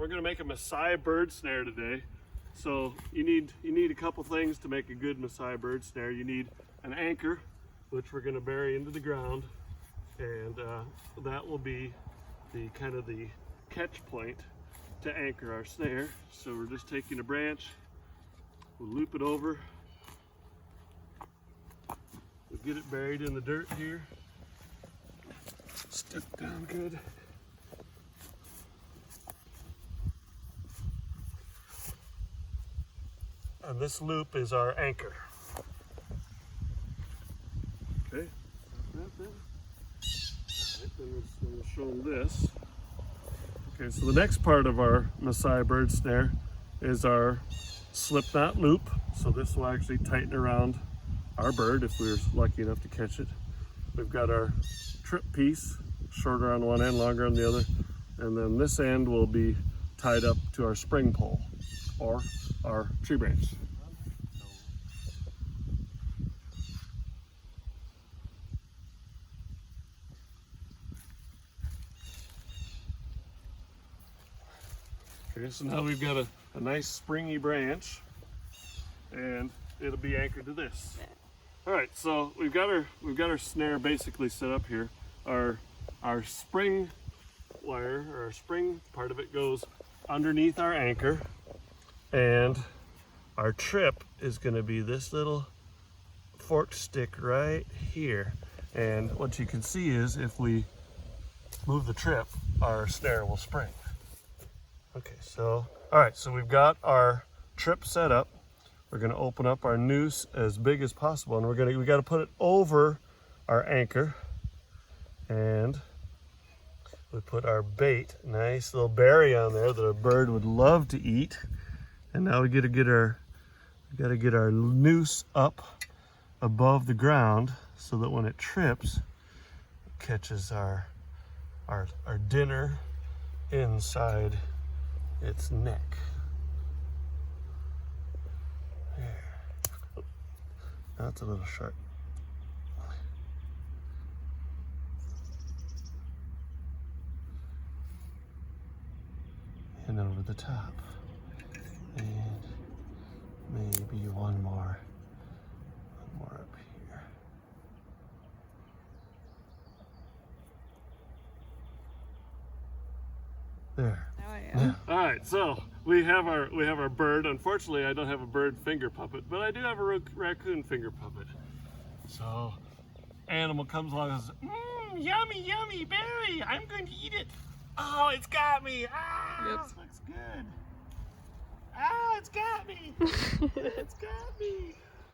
we're gonna make a Maasai bird snare today. So you need a couple things to make a good Maasai bird snare. You need an anchor, which we're gonna bury into the ground, and that will be the kind of the catch point to anchor our snare. So we're just taking a branch, we'll loop it over, we'll get it buried in the dirt here, stuck down good. And this loop is our anchor. Okay, then we'll show them this. Okay, so the next part of our Maasai bird snare is our slip knot loop. So this will actually tighten around our bird if we're lucky enough to catch it. We've got our trip piece, shorter on one end, longer on the other, and then this end will be tied up to our spring pole or our tree branch. Okay, so now we've got a nice springy branch, and it'll be anchored to this. All right, so we've got our snare basically set up here. Our spring wire, or our spring part of it, goes underneath our anchor, and our trip is going to be this little forked stick right here. And what you can see is if we move the trip, our snare will spring. Okay, so, all right, so we've got our trip set up. We're gonna open up our noose as big as possible, and we gotta put it over our anchor, and we put our bait, nice little berry on there that a bird would love to eat. And now we gotta get our noose up above the ground so that when it trips, it catches our dinner inside its neck. There. Oh, that's a little sharp. And over the top. And maybe one more up here. There. Yeah. All right, so we have our bird. Unfortunately, I don't have a bird finger puppet, but I do have a raccoon finger puppet. So, animal comes along and says, yummy, yummy berry. I'm going to eat it. Oh, it's got me. Ah, yep. This looks good. Ah, it's got me.